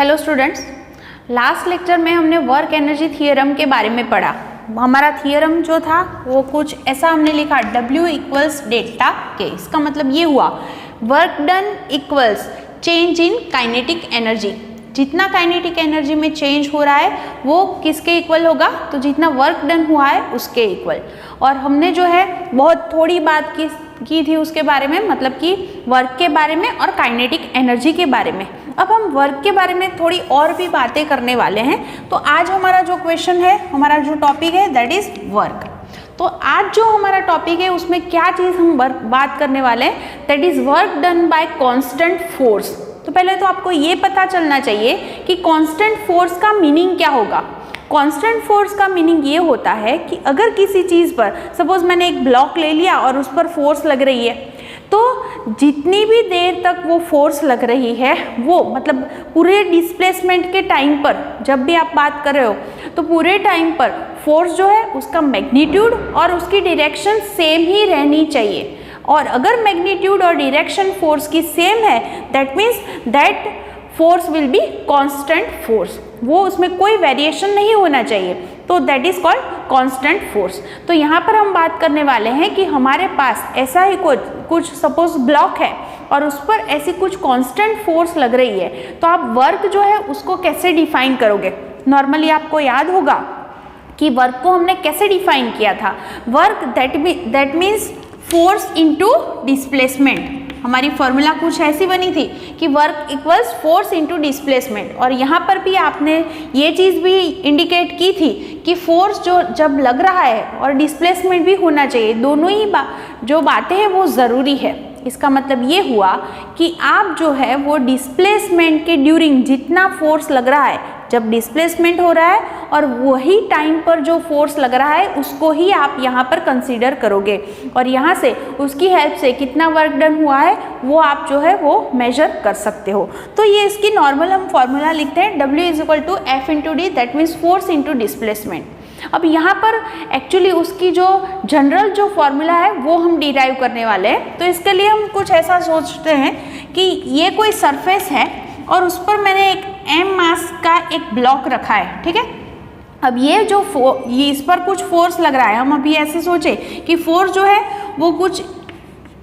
Hello students, last lecture में हमने work energy theorem के बारे में पढ़ा। हमारा थियरम जो था वो कुछ ऐसा हमने लिखा, W इक्वल्स डेल्टा के। इसका मतलब ये हुआ work done equals change in kinetic energy. जितना काइनेटिक एनर्जी में चेंज हो रहा है वो किसके इक्वल होगा, तो जितना वर्क डन हुआ है उसके इक्वल। और हमने जो है बहुत थोड़ी बात की थी उसके बारे में, मतलब कि वर्क के बारे में और काइनेटिक एनर्जी के बारे में। अब हम वर्क के बारे में थोड़ी और भी बातें करने वाले हैं। तो आज हमारा जो क्वेश्चन है, हमारा जो टॉपिक है दैट इज वर्क। तो आज जो हमारा टॉपिक है उसमें क्या चीज़ हम बात करने वाले हैं, that is work done bye constant force. तो पहले तो आपको ये पता चलना चाहिए कि कांस्टेंट फोर्स का मीनिंग क्या होगा। कांस्टेंट फोर्स का मीनिंग ये होता है कि अगर किसी चीज़ पर, सपोज मैंने एक ब्लॉक ले लिया और उस पर फोर्स लग रही है, तो जितनी भी देर तक वो फोर्स लग रही है वो, मतलब पूरे डिस्प्लेसमेंट के टाइम पर जब भी आप बात कर रहे हो, तो पूरे टाइम पर फोर्स जो है उसका मैग्नीट्यूड और उसकी डायरेक्शन सेम ही रहनी चाहिए। और अगर मैग्नीट्यूड और डायरेक्शन फोर्स की सेम है, that means that force will be constant force, वो उसमें कोई वेरिएशन नहीं होना चाहिए। तो that is called constant force. तो यहाँ पर हम बात करने वाले हैं कि हमारे पास ऐसा ही कुछ सपोज ब्लॉक है और उस पर ऐसी कुछ कांस्टेंट फोर्स लग रही है, तो आप वर्क जो है उसको कैसे डिफाइन करोगे। नॉर्मली आपको याद होगा कि वर्क को हमने कैसे डिफाइन किया था। Work that means force into displacement. हमारी फॉर्मूला कुछ ऐसी बनी थी कि work equals force into displacement. और यहाँ पर भी आपने ये चीज़ भी इंडिकेट की थी कि फोर्स जो जब लग रहा है और डिस्प्लेसमेंट भी होना चाहिए, दोनों ही जो बातें हैं वो ज़रूरी है। इसका मतलब ये हुआ कि आप जो है वो डिस्प्लेसमेंट के ड्यूरिंग जितना फोर्स लग रहा है, जब डिस्प्लेसमेंट हो रहा है और वही टाइम पर जो फोर्स लग रहा है उसको ही आप यहाँ पर कंसीडर करोगे। और यहाँ से उसकी हेल्प से कितना वर्क डन हुआ है वो आप जो है वो मेजर कर सकते हो। तो ये इसकी नॉर्मल हम फॉर्मूला लिखते हैं, W is equal to F into D, that means force into displacement. अब यहाँ पर एक्चुअली उसकी जो जनरल जो फॉर्मूला है वो हम डिराइव करने वाले हैं। तो इसके लिए हम कुछ ऐसा सोचते हैं कि ये कोई सरफेस है और उस पर मैंने एक m मास का एक ब्लॉक रखा है, ठीक है। अब ये जो ये इस पर कुछ फोर्स लग रहा है, हम अभी ऐसे सोचे कि फोर्स जो है वो कुछ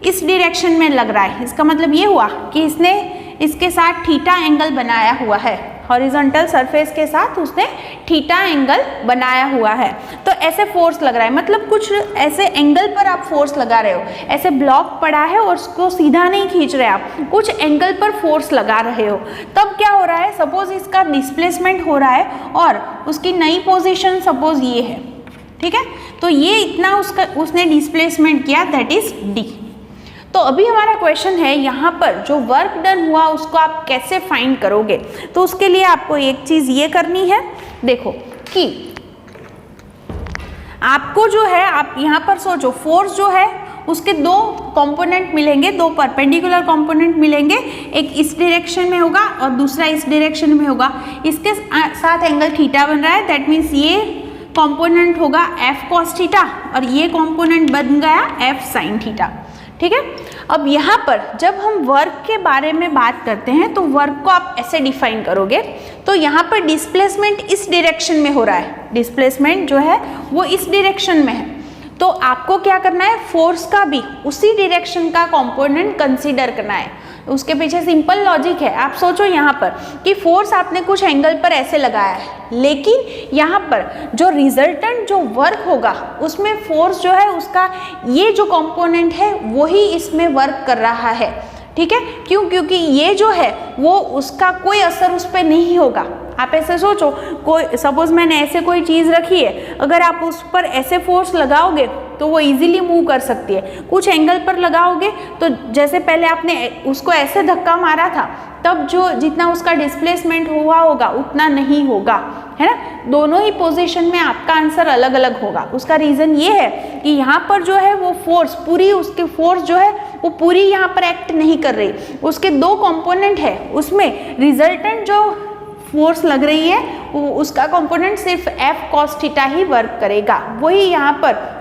इस डायरेक्शन में लग रहा है। इसका मतलब ये हुआ कि इसने इसके साथ थीटा एंगल बनाया हुआ है, हॉरिजॉन्टल सरफेस के साथ उसने थीटा एंगल बनाया हुआ है। तो ऐसे फोर्स लग रहा है, मतलब कुछ ऐसे एंगल पर आप फोर्स लगा रहे हो। ऐसे ब्लॉक पड़ा है और उसको सीधा नहीं खींच रहे आप, कुछ एंगल पर फोर्स लगा रहे हो। तब क्या हो रहा है, सपोज इसका डिस्प्लेसमेंट हो रहा है और उसकी नई पोजीशन सपोज ये है, ठीक है। तो ये इतना उसने डिस्प्लेसमेंट किया, दैट इज डी। तो अभी हमारा क्वेश्चन है यहाँ पर जो वर्क डन हुआ उसको आप कैसे फाइंड करोगे। तो उसके लिए आपको एक चीज़ ये करनी है, देखो कि आपको जो है, आप यहाँ पर सोचो फोर्स जो है उसके दो कंपोनेंट मिलेंगे, दो परपेंडिकुलर कंपोनेंट मिलेंगे, एक इस डायरेक्शन में होगा और दूसरा इस डायरेक्शन में होगा। इसके साथ एंगल थीटा बन रहा है, दैट मीन्स ये कंपोनेंट होगा F cos थीटा और ये कंपोनेंट बन गया F sin थीटा, ठीक है। अब यहाँ पर जब हम वर्क के बारे में बात करते हैं तो वर्क को आप ऐसे डिफाइन करोगे। तो यहाँ पर डिस्प्लेसमेंट इस डायरेक्शन में हो रहा है, डिस्प्लेसमेंट जो है वो इस डायरेक्शन में है। तो आपको क्या करना है, फोर्स का भी उसी डायरेक्शन का कंपोनेंट कंसीडर करना है। उसके पीछे सिंपल लॉजिक है। आप सोचो यहाँ पर कि फोर्स आपने कुछ एंगल पर ऐसे लगाया है, लेकिन यहाँ पर जो रिजल्टेंट जो वर्क होगा उसमें फोर्स जो है उसका ये जो कंपोनेंट है वही इसमें वर्क कर रहा है, ठीक है। क्यों? क्योंकि ये जो है वो उसका कोई असर उस पर नहीं होगा। आप ऐसे सोचो, कोई सपोज मैंने ऐसे कोई चीज़ रखी है, अगर आप उस पर ऐसे फोर्स लगाओगे तो वो इजीली मूव कर सकती है। कुछ एंगल पर लगाओगे तो जैसे पहले आपने उसको ऐसे धक्का मारा था, तब जो जितना उसका डिस्प्लेसमेंट हुआ होगा उतना नहीं होगा, है ना। दोनों ही पोजीशन में आपका आंसर अलग अलग होगा। उसका रीज़न ये है कि यहाँ पर जो है वो फोर्स पूरी, उसकी फोर्स जो है वो पूरी यहाँ पर एक्ट नहीं कर रही। उसके दो कंपोनेंट है, उसमें रिजल्टेंट जो फोर्स लग रही है उसका कंपोनेंट सिर्फ F cos थीटा ही वर्क करेगा। वही यहाँ पर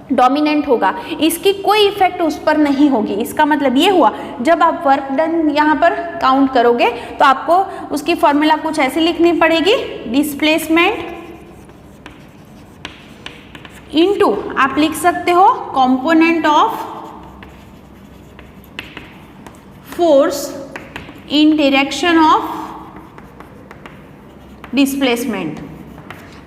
डोमिनेंट होगा, इसकी कोई इफेक्ट उस पर नहीं होगी। इसका मतलब ये हुआ जब आप वर्क डन यहाँ पर काउंट करोगे तो आपको उसकी फॉर्मूला कुछ ऐसी लिखनी पड़ेगी, डिस्प्लेसमेंट इनटू आप लिख सकते हो component of force in direction of displacement.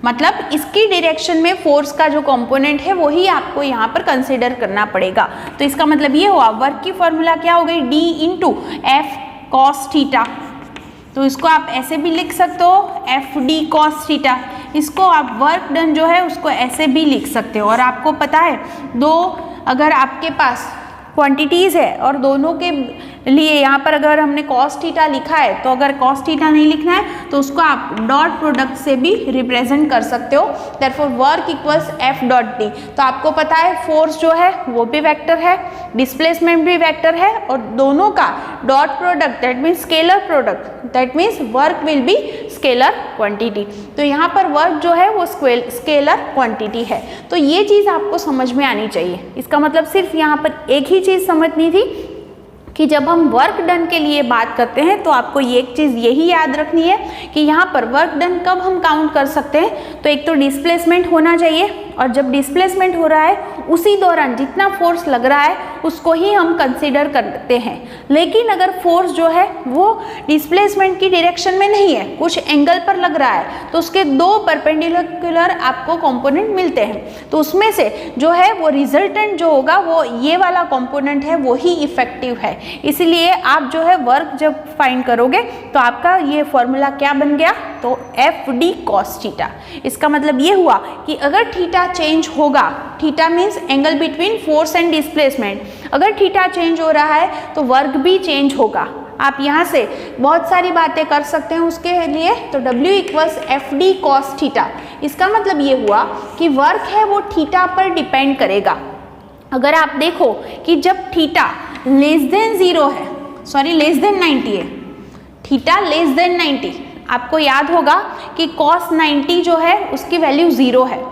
मतलब इसकी डायरेक्शन में फोर्स का जो कंपोनेंट है वही आपको यहाँ पर कंसीडर करना पड़ेगा। तो इसका मतलब ये हुआ वर्क की फॉर्मूला क्या हो गई, D into F cos theta. तो इसको आप ऐसे भी लिख सकते हो एफ डी कॉस थीटा। इसको आप वर्क डन जो है उसको ऐसे भी लिख सकते हो। और आपको पता है दो अगर आपके पास क्वांटिटीज़ है और दोनों के लिए यहाँ पर अगर हमने कॉस थीटा लिखा है तो अगर कॉस थीटा नहीं लिखना है तो उसको आप डॉट प्रोडक्ट से भी रिप्रेजेंट कर सकते हो। Therefore work equals F dot D. तो आपको पता है फोर्स जो है वो भी वेक्टर है, डिस्प्लेसमेंट भी वेक्टर है और दोनों का dot product that means scalar product, that means work will be scalar quantity. तो यहाँ पर वर्क जो है वो स्केलर क्वांटिटी है। तो ये चीज़ आपको समझ में आनी चाहिए। इसका मतलब सिर्फ यहाँ पर एक ही चीज़ समझनी थी कि जब हम वर्क डन के लिए बात करते हैं तो आपको ये एक चीज़ यही याद रखनी है कि यहाँ पर वर्क डन कब हम काउंट कर सकते हैं। तो एक तो डिस्प्लेसमेंट होना चाहिए और जब डिस्प्लेसमेंट हो रहा है उसी दौरान जितना फोर्स लग रहा है उसको ही हम कंसीडर करते हैं। लेकिन अगर फोर्स जो है वो डिस्प्लेसमेंट की डायरेक्शन में नहीं है, कुछ एंगल पर लग रहा है, तो उसके दो परपेंडिकुलर आपको कंपोनेंट मिलते हैं। तो उसमें से जो है वो रिजल्टेंट जो होगा वो ये वाला कंपोनेंट है, वो ही इफेक्टिव है। इसीलिए आप जो है वर्क जब फाइंड करोगे तो आपका ये फॉर्मूला क्या बन गया, तो एफ डी कॉस थीटा। इसका मतलब ये हुआ कि अगर थीटा चेंज होगा, theta means angle between force and displacement, अगर थीटा चेंज हो रहा है तो वर्क भी चेंज होगा। आप यहाँ से बहुत सारी बातें कर सकते हैं उसके लिए। तो W equals F D cos theta. इसका मतलब ये हुआ कि वर्क है वो थीटा पर डिपेंड करेगा। अगर आप देखो कि जब थीटा लेस देन 0 है, सॉरी लेस देन 90 है, थीटा लेस देन 90, आपको याद होगा कि कॉस 90 जो है उसकी वैल्यू 0 है,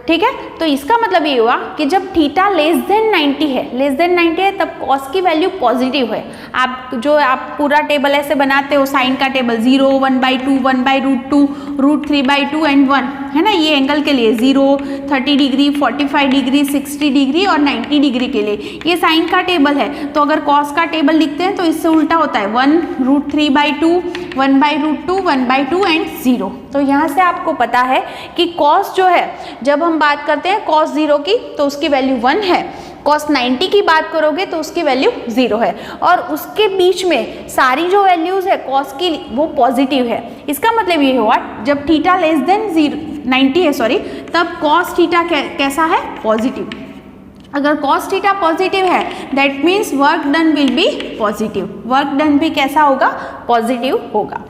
ठीक है। तो इसका मतलब ये हुआ कि जब थीटा लेस देन 90 है, लेस देन 90 है, तब कॉस की वैल्यू पॉजिटिव है। आप पूरा टेबल ऐसे बनाते हो, साइन का टेबल 0, 1/2, 1/√2, √3/2 एंड 1 है ना, ये एंगल के लिए 0, 30 डिग्री, 45 डिग्री, 60 डिग्री और 90 डिग्री के लिए ये साइन का टेबल है। तो अगर कॉस का टेबल लिखते हैं तो इससे उल्टा होता है 1 √3/2, 1/√2, 1/2 एंड 0। तो यहाँ से आपको पता है कि कॉस जो है जब हम बात करते हैं कॉस 0 की तो उसकी वैल्यू 1 है, कॉस 90 की बात करोगे तो उसकी वैल्यू 0 है और उसके बीच में सारी जो वैल्यूज़ है कॉस की वो पॉजिटिव है। इसका मतलब ये हुआ जब थीटा लेस देन 90 है सॉरी, तब कॉस थीटा कैसा है, पॉजिटिव। अगर कॉस थीटा पॉजिटिव है that means work done will be positive, work done भी कैसा होगा, पॉजिटिव होगा।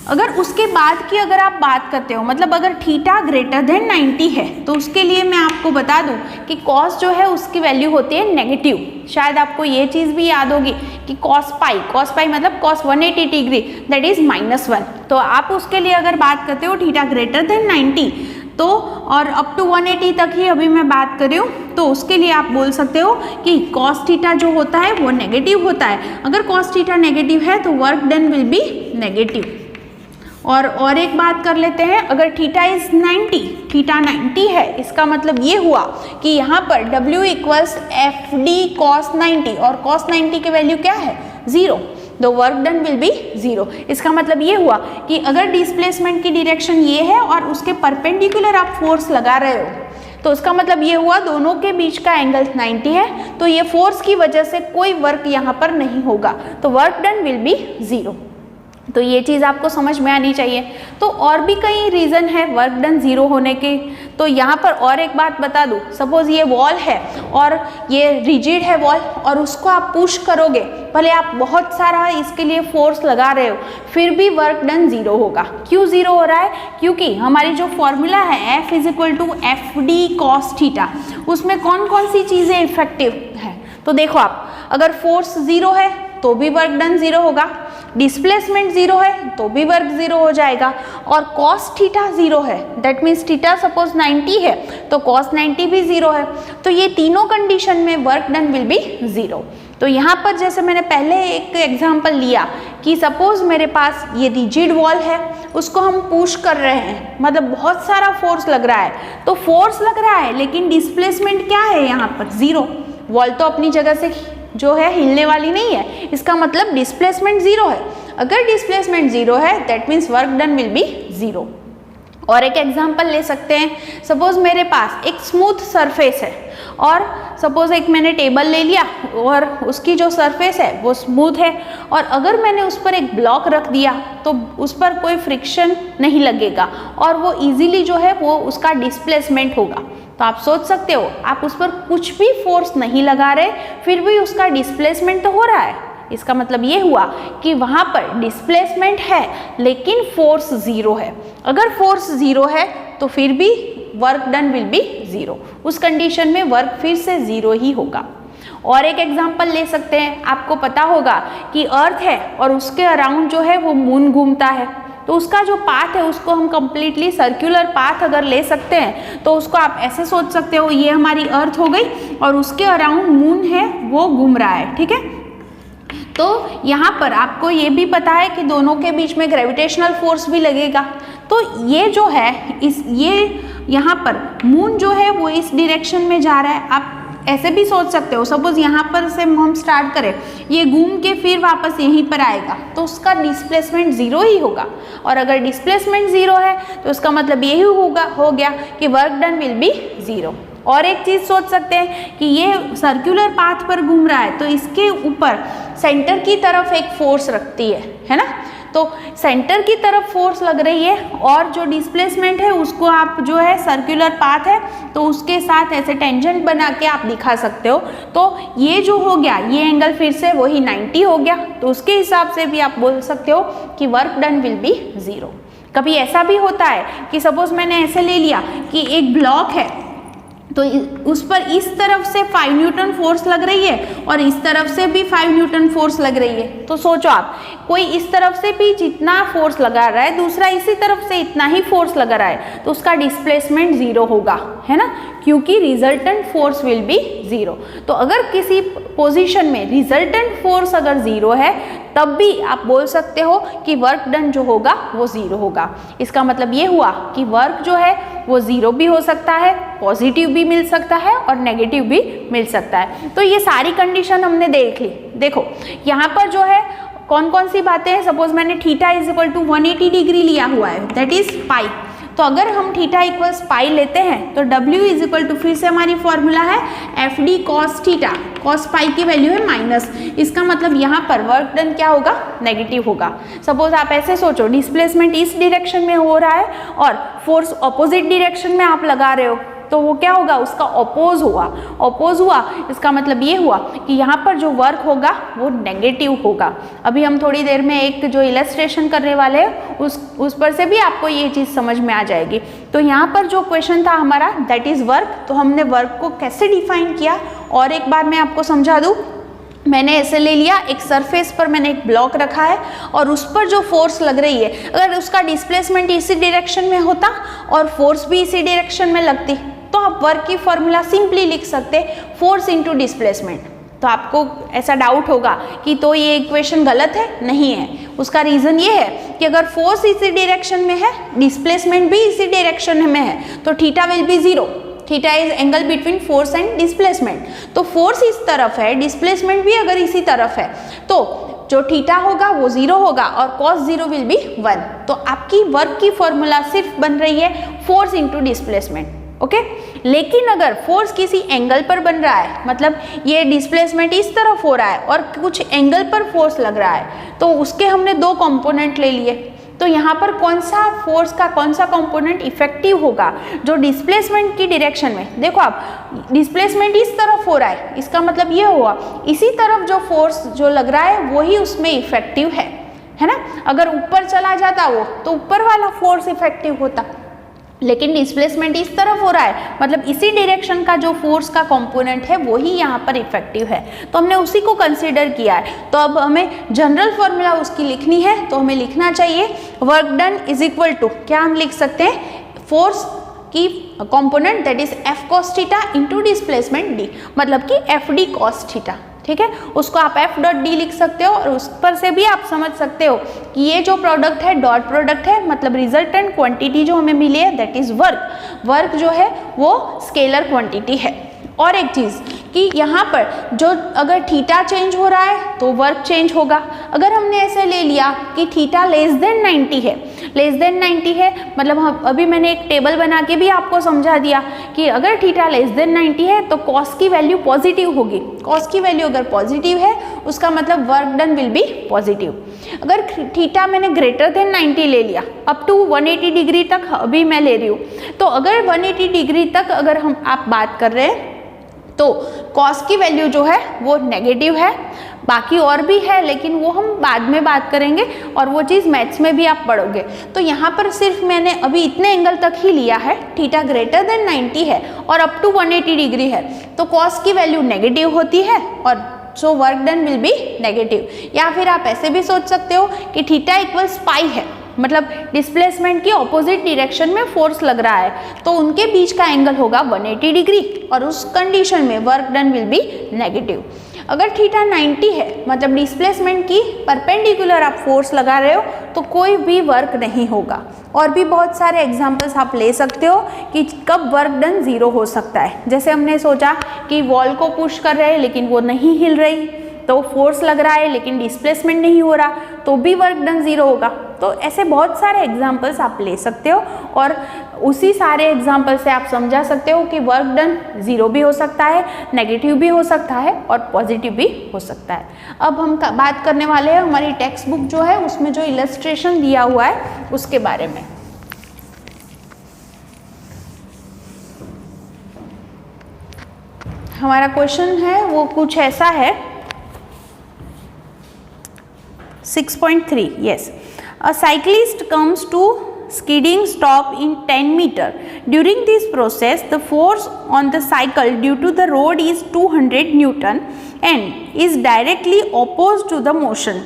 अगर उसके बाद की अगर आप बात करते हो, मतलब अगर थीटा ग्रेटर देन 90 है तो उसके लिए मैं आपको बता दूं कि कॉस जो है उसकी वैल्यू होती है नेगेटिव। शायद आपको ये चीज़ भी याद होगी कि कॉस पाई मतलब कॉस 180 डिग्री दैट इज -1। तो आप उसके लिए अगर बात करते हो थीटा ग्रेटर देन 90 तो और अप टू 180 तक ही अभी मैं बात कर रही हूँ, तो उसके लिए आप बोल सकते हो कि कॉस थीटा जो होता है वो नेगेटिव होता है। अगर कॉस थीटा नेगेटिव है तो work done will be negative. और एक बात कर लेते हैं, अगर थीटा इज 90, थीटा 90 है, इसका मतलब ये हुआ कि यहाँ पर W equals F D cos 90 और कॉस 90 की वैल्यू क्या है, 0। The work done will be 0। इसका मतलब ये हुआ कि अगर डिस्प्लेसमेंट की डायरेक्शन ये है और उसके परपेंडिकुलर आप फोर्स लगा रहे हो तो उसका मतलब ये हुआ दोनों के बीच का एंगल 90 है, तो ये फोर्स की वजह से कोई वर्क यहाँ पर नहीं होगा, तो वर्क डन विल बी 0। तो ये चीज़ आपको समझ में आनी चाहिए। तो और भी कई रीज़न है वर्क डन 0 होने के। तो यहाँ पर और एक बात बता दूँ, सपोज ये वॉल है और ये रिजिड है वॉल और उसको आप पुश करोगे, भले आप बहुत सारा इसके लिए फोर्स लगा रहे हो, फिर भी वर्क डन 0 होगा। क्यों 0 हो रहा है, क्योंकि हमारी जो फॉर्मूला है F = FD cos थीटा, उसमें कौन कौन सी चीज़ें इफेक्टिव है। तो देखो आप, अगर फोर्स 0 है तो भी वर्क डन 0 होगा, डिस्प्लेसमेंट 0 है तो भी वर्क 0 हो जाएगा, और cos थीटा 0 है, दैट मीन्स थीटा सपोज 90 है तो cos 90 भी 0 है। तो ये तीनों कंडीशन में वर्क डन विल बी 0। तो यहाँ पर जैसे मैंने पहले एक एग्जांपल लिया कि सपोज मेरे पास ये रिजिड वॉल है, उसको हम पुश कर रहे हैं, मतलब बहुत सारा फोर्स लग रहा है, तो फोर्स लग रहा है लेकिन डिस्प्लेसमेंट क्या है यहाँ पर 0। वॉल तो अपनी जगह से जो है हिलने वाली नहीं है, इसका मतलब डिस्प्लेसमेंट 0 है। अगर डिस्प्लेसमेंट 0 है that means work done will be 0। और एक एग्जांपल ले सकते हैं, सपोज मेरे पास एक स्मूथ सरफेस है और सपोज एक मैंने टेबल ले लिया और उसकी जो सरफेस है वो स्मूथ है, और अगर मैंने उस पर एक ब्लॉक रख दिया तो उस पर कोई फ्रिक्शन नहीं लगेगा और वो इजीली जो है वो उसका डिस्प्लेसमेंट होगा। तो आप सोच सकते हो आप उस पर कुछ भी फोर्स नहीं लगा रहे फिर भी उसका डिस्प्लेसमेंट तो हो रहा है। इसका मतलब ये हुआ कि वहाँ पर डिस्प्लेसमेंट है लेकिन फोर्स 0 है। अगर फोर्स 0 है तो फिर भी वर्क डन विल बी 0। उस कंडीशन में वर्क फिर से 0 ही होगा। और एक एग्जांपल ले सकते हैं, आपको पता होगा कि अर्थ है और उसके अराउंड जो है वो मून घूमता है, तो उसका जो पाथ है उसको हम कम्प्लीटली सर्कुलर पाथ अगर ले सकते हैं तो उसको आप ऐसे सोच सकते हो, ये हमारी अर्थ हो गई और उसके अराउंड मून है वो घूम रहा है, ठीक है। तो यहाँ पर आपको ये भी पता है कि दोनों के बीच में ग्रेविटेशनल फोर्स भी लगेगा। तो ये जो है ये यहाँ पर मून जो है वो इस डायरेक्शन में जा रहा है। आप ऐसे भी सोच सकते हो, सपोज यहाँ पर से हम स्टार्ट करें, ये घूम के फिर वापस यहीं पर आएगा तो उसका डिस्प्लेसमेंट 0 ही होगा। और अगर डिस्प्लेसमेंट 0 है तो उसका मतलब यही हो गया कि वर्क डन विल बी 0। और एक चीज़ सोच सकते हैं कि ये सर्कुलर पाथ पर घूम रहा है तो इसके ऊपर सेंटर की तरफ एक फोर्स रखती है ना, तो सेंटर की तरफ फोर्स लग रही है और जो डिस्प्लेसमेंट है उसको आप जो है सर्कुलर पाथ है तो उसके साथ ऐसे टेंजेंट बना के आप दिखा सकते हो। तो ये जो हो गया ये एंगल फिर से वही 90 हो गया, तो उसके हिसाब से भी आप बोल सकते हो कि वर्क डन विल बी 0। कभी ऐसा भी होता है कि सपोज मैंने ऐसे ले लिया कि एक ब्लॉक है तो उस पर इस तरफ से 5 न्यूटन फोर्स लग रही है और इस तरफ से भी 5 न्यूटन फोर्स लग रही है। तो सोचो आप, कोई इस तरफ से भी जितना फोर्स लगा रहा है दूसरा इसी तरफ से इतना ही फोर्स लगा रहा है तो उसका डिस्प्लेसमेंट 0 होगा, है ना, क्योंकि रिजल्टेंट फोर्स विल बी 0। तो अगर किसी पोजीशन में रिजल्टेंट फोर्स अगर 0 है तब भी आप बोल सकते हो कि वर्क डन जो होगा वो 0 होगा। इसका मतलब ये हुआ कि वर्क जो है वो 0 भी हो सकता है, पॉजिटिव भी मिल सकता है और नेगेटिव भी मिल सकता है। तो ये सारी कंडीशन हमने देख ली। देखो यहाँ पर जो है कौन कौन सी बातें हैं, सपोज मैंने theta is equal to 180 degree लिया हुआ है, दैट इज पाई। तो अगर हम थीटा इक्वल्स पाई लेते हैं तो W इज इक्वल टू, फिर से हमारी फॉर्मूला है F D cos theta, cos pi की वैल्यू है माइनस। इसका मतलब यहाँ पर वर्क डन क्या होगा, नेगेटिव होगा। सपोज आप ऐसे सोचो, डिस्प्लेसमेंट इस डायरेक्शन में हो रहा है और फोर्स ऑपोजिट डायरेक्शन में आप लगा रहे हो तो वो क्या होगा, उसका ऑपोज हुआ। इसका मतलब ये हुआ कि यहाँ पर जो वर्क होगा वो नेगेटिव होगा। अभी हम थोड़ी देर में एक जो इलस्ट्रेशन करने वाले हैं उस पर से भी आपको ये चीज़ समझ में आ जाएगी। तो यहाँ पर जो क्वेश्चन था हमारा दैट इज़ वर्क, तो हमने वर्क को कैसे डिफाइन किया और एक बार मैं आपको समझा दूँ। मैंने ऐसे ले लिया, एक सरफेस पर मैंने एक ब्लॉक रखा है और उस पर जो फोर्स लग रही है अगर उसका डिस्प्लेसमेंट इसी डायरेक्शन में होता और फोर्स भी इसी डायरेक्शन में लगती तो आप वर्क की फॉर्मूला सिंपली लिख सकते फोर्स इनटू डिस्प्लेसमेंट। तो आपको ऐसा डाउट होगा कि तो ये इक्वेशन गलत है, नहीं है। उसका रीज़न ये है कि अगर फोर्स इसी डायरेक्शन में है, डिस्प्लेसमेंट भी इसी डायरेक्शन में है तो theta will be 0। Theta is angle between force and displacement. तो फोर्स इस तरफ है, डिस्प्लेसमेंट भी अगर इसी तरफ है तो जो थीटा होगा वो 0 होगा और cos 0 विल बी 1। तो आपकी वर्क की फॉर्मूला सिर्फ बन रही है फोर्स इनटू डिस्प्लेसमेंट, ओके। लेकिन अगर फोर्स किसी एंगल पर बन रहा है, मतलब ये डिस्प्लेसमेंट इस तरफ हो रहा है और कुछ एंगल पर फोर्स लग रहा है तो उसके हमने 2 कंपोनेंट ले लिए। तो यहाँ पर कौन सा फोर्स का कौन सा कंपोनेंट इफेक्टिव होगा, जो डिस्प्लेसमेंट की डायरेक्शन में। देखो आप, डिस्प्लेसमेंट इस तरफ हो रहा है, इसका मतलब ये हुआ इसी तरफ जो फोर्स जो लग रहा है वही उसमें इफेक्टिव है ना। अगर ऊपर चला जाता वो तो ऊपर वाला फोर्स इफेक्टिव होता, लेकिन डिस्प्लेसमेंट इस तरफ हो रहा है, मतलब इसी डायरेक्शन का जो फोर्स का कंपोनेंट है वही यहाँ पर इफेक्टिव है, तो हमने उसी को कंसीडर किया है। तो अब हमें जनरल फॉर्मूला उसकी लिखनी है, तो हमें लिखना चाहिए work done is equal to, क्या हम लिख सकते हैं, फोर्स की component that is F cos theta into displacement D, मतलब कि एफ डी कॉस थीटा, ठीक है। उसको आप एफ डॉट डी लिख सकते हो और उस पर से भी आप समझ सकते हो कि ये जो प्रोडक्ट है डॉट प्रोडक्ट है, मतलब रिजल्टेंट क्वांटिटी जो हमें मिली है दैट इज वर्क। वर्क जो है वो स्केलर क्वांटिटी है। और एक चीज़ कि यहाँ पर जो अगर थीटा चेंज हो रहा है तो वर्क चेंज होगा। अगर हमने ऐसे ले लिया कि थीटा लेस देन 90 है, लेस देन 90 है मतलब हम अभी मैंने एक टेबल बना के भी आपको समझा दिया कि अगर थीटा लेस देन 90 है तो कॉस की वैल्यू पॉजिटिव होगी। कॉस की वैल्यू अगर पॉजिटिव है उसका मतलब work done will be positive. अगर थीटा मैंने ग्रेटर देन 90 ले लिया, अप टू 180 डिग्री तक अभी मैं ले रही हूँ, तो अगर 180 डिग्री तक अगर हम आप बात कर रहे हैं तो कॉस की वैल्यू जो है वो नेगेटिव है। बाकी और भी है लेकिन वो हम बाद में बात करेंगे और वो चीज़ मैथ्स में भी आप पढ़ोगे। तो यहाँ पर सिर्फ मैंने अभी इतने एंगल तक ही लिया है, थीटा ग्रेटर देन 90 है और अप टू 180 डिग्री है, तो कॉस की वैल्यू नेगेटिव होती है और so work done will be negative. या फिर आप ऐसे भी सोच सकते हो कि थीटा इक्वल्स पाई है, मतलब डिस्प्लेसमेंट की ऑपोजिट डायरेक्शन में फोर्स लग रहा है तो उनके बीच का एंगल होगा 180 डिग्री और उस कंडीशन में work done will be negative. अगर थीटा 90 है मतलब डिस्प्लेसमेंट की परपेंडिकुलर आप फोर्स लगा रहे हो तो कोई भी वर्क नहीं होगा। और भी बहुत सारे एग्जांपल्स आप ले सकते हो कि कब वर्क डन जीरो हो सकता है। जैसे हमने सोचा कि वॉल को पुश कर रहे हैं लेकिन वो नहीं हिल रही, तो फोर्स लग रहा है लेकिन डिस्प्लेसमेंट नहीं हो रहा, तो भी वर्क डन जीरो होगा। तो ऐसे बहुत सारे एग्जांपल्स आप ले सकते हो और उसी सारे एग्जांपल से आप समझा सकते हो कि वर्क डन जीरो भी हो सकता है, नेगेटिव भी हो सकता है और पॉजिटिव भी हो सकता है। अब हम बात करने वाले हैं हमारी टेक्स्ट बुक जो है उसमें जो इलस्ट्रेशन दिया हुआ है उसके बारे में। हमारा क्वेश्चन है वो कुछ ऐसा है 6.3 yes, a cyclist comes to skidding stop in 10 meter. During this process the force on the cycle due to the road is 200 Newton and is directly opposed to the motion.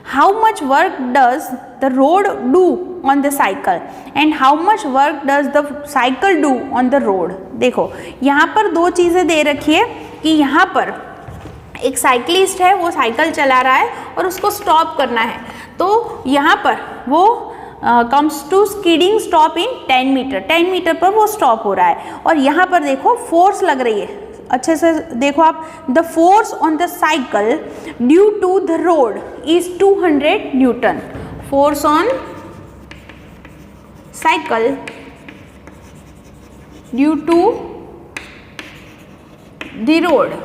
How much work does the road do on the cycle and how much work does the cycle do on the road? देखो यहाँ पर दो चीज़ें दे रखी है कि यहाँ पर एक साइकिलिस्ट है वो साइकिल चला रहा है और उसको स्टॉप करना है, तो यहाँ पर वो comes to skidding stop in 10 metre, 10 metre पर वो स्टॉप हो रहा है और यहाँ पर देखो फोर्स लग रही है। अच्छे से देखो आप, the force on the cycle due to the road is 200 newton. Force on cycle due to the road,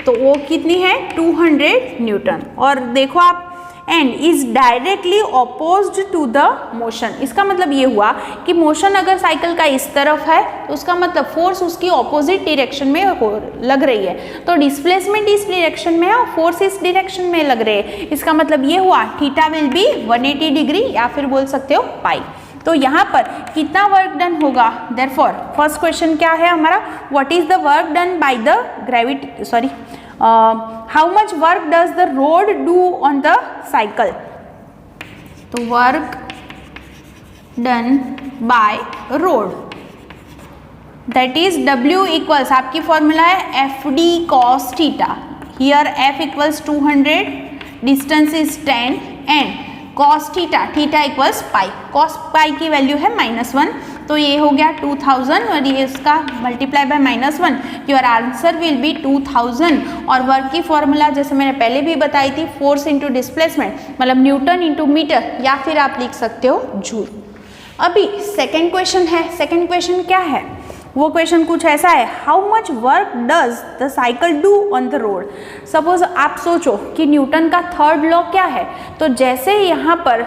तो वो कितनी है 200 न्यूटन। और देखो आप and is directly opposed to the motion, इसका मतलब ये हुआ कि मोशन अगर साइकिल का इस तरफ है तो उसका मतलब फोर्स उसकी ऑपोजिट डायरेक्शन में लग रही है, तो डिस्प्लेसमेंट इस डायरेक्शन में है और फोर्स इस डायरेक्शन में लग रहे हैं। इसका मतलब ये हुआ थीटा विल बी 180 डिग्री या फिर बोल सकते हो पाई। तो यहाँ पर कितना वर्क डन होगा, देयरफॉर फर्स्ट क्वेश्चन क्या है हमारा, what is the work done by the gravity, sorry how much work does the road do on the cycle. तो work done by road that is W equals, आपकी formula है F D cos theta, here F equals 200, distance is 10 and cos theta, theta equals pi, cos pi की value है -1, तो ये हो गया 2000 और ये इसका multiply by -1, your answer will be 2000। और वर्क की फॉर्मूला जैसे मैंने पहले भी बताई थी, फोर्स इंटू डिस्प्लेसमेंट मतलब न्यूटन इंटू मीटर या फिर आप लिख सकते हो जूल। अभी सेकेंड क्वेश्चन है, सेकेंड क्वेश्चन क्या है, वो क्वेश्चन कुछ ऐसा है, how much work does the cycle do on the road. Suppose आप सोचो कि न्यूटन का थर्ड लॉ क्या है, तो जैसे यहाँ पर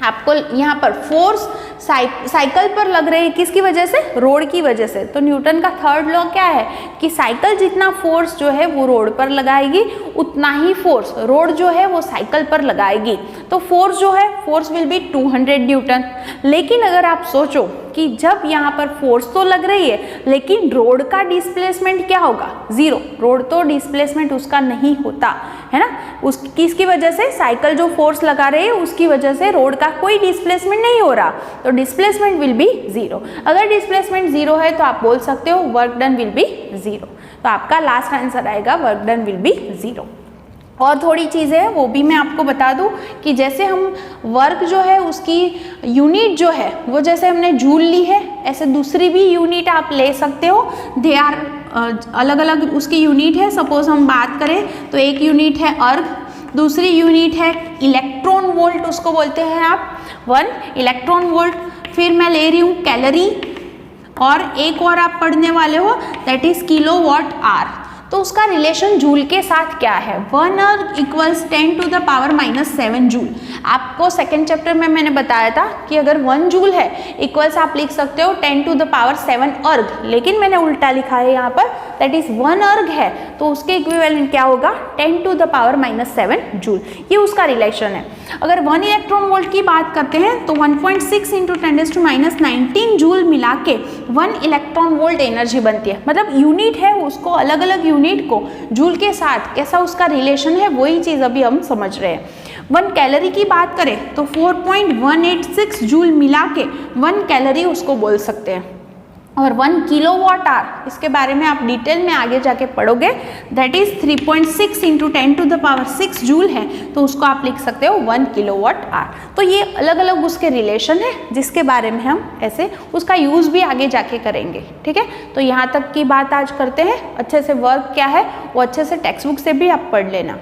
आपको यहाँ पर फोर्स साइकिल पर लग रही है किसकी वजह से, रोड की वजह से। तो न्यूटन का थर्ड लॉ क्या है कि साइकिल जितना फोर्स जो है वो रोड पर लगाएगी उतना ही फोर्स रोड जो है वो साइकिल पर लगाएगी। तो फोर्स जो है फोर्स विल बी 200 न्यूटन। लेकिन अगर आप सोचो कि जब यहाँ पर फोर्स तो लग रही है लेकिन रोड का डिस्प्लेसमेंट क्या होगा, जीरो। रोड तो डिस्प्लेसमेंट उसका नहीं होता है ना, उस किसकी वजह से, साइकिल जो फोर्स लगा रही है उसकी वजह से रोड का कोई डिस्प्लेसमेंट नहीं हो रहा, तो डिस्प्लेसमेंट विल बी जीरो। अगर डिस्प्लेसमेंट जीरो है तो आप बोल सकते हो work done will be zero. तो आपका लास्ट आंसर आएगा work done will be zero. और थोड़ी चीज़ें हैं वो भी मैं आपको बता दूं कि जैसे हम वर्क जो है उसकी यूनिट जो है वो जैसे हमने जूल ली है, ऐसे दूसरी भी यूनिट आप ले सकते हो। दे आर अलग अलग उसकी यूनिट है। सपोज हम बात करें तो एक यूनिट है अर्ग, दूसरी यूनिट है इलेक्ट्रॉन वोल्ट, उसको बोलते हैं आप 1 इलेक्ट्रॉन वोल्ट। फिर मैं ले रही हूँ कैलोरी, और एक और आप पढ़ने वाले हो दैट इज किलोवाट आवर। तो उसका रिलेशन जूल के साथ क्या है, 1 erg equals 10 to the power -7 joule. आपको सेकेंड चैप्टर में मैंने बताया था कि अगर 1 जूल है इक्वल्स आप लिख सकते हो 10 टू द पावर 7 अर्ग, लेकिन मैंने उल्टा लिखा है यहाँ पर, दैट इज 1 अर्ग है तो उसके इक्विवेलेंट क्या होगा 10 टू द पावर -7 जूल। ये उसका रिलेशन है। अगर 1 इलेक्ट्रॉन वोल्ट की बात करते हैं तो 1.6 इंटू 10⁻⁹ जूल मिला के 1 इलेक्ट्रॉन वोल्ट एनर्जी बनती है। मतलब यूनिट है उसको अलग अलग यूनिट को जूल के साथ कैसा उसका रिलेशन है वही चीज़ अभी हम समझ रहे हैं। 1 कैलोरी की बात करें तो 4.186 जूल मिला के 1 कैलोरी उसको बोल सकते हैं। और 1 किलोवाट आवर इसके बारे में आप डिटेल में आगे जाके पढ़ोगे, that is 3.6 into 10 to the power 6 joule है तो उसको आप लिख सकते हो 1 किलोवाट आवर। तो ये अलग अलग उसके रिलेशन है जिसके बारे में हम ऐसे उसका यूज़ भी आगे जाके करेंगे। ठीक है, तो यहाँ तक की बात आज करते हैं। अच्छे से वर्क क्या है वो अच्छे से टेक्स्ट बुक से भी आप पढ़ लेना।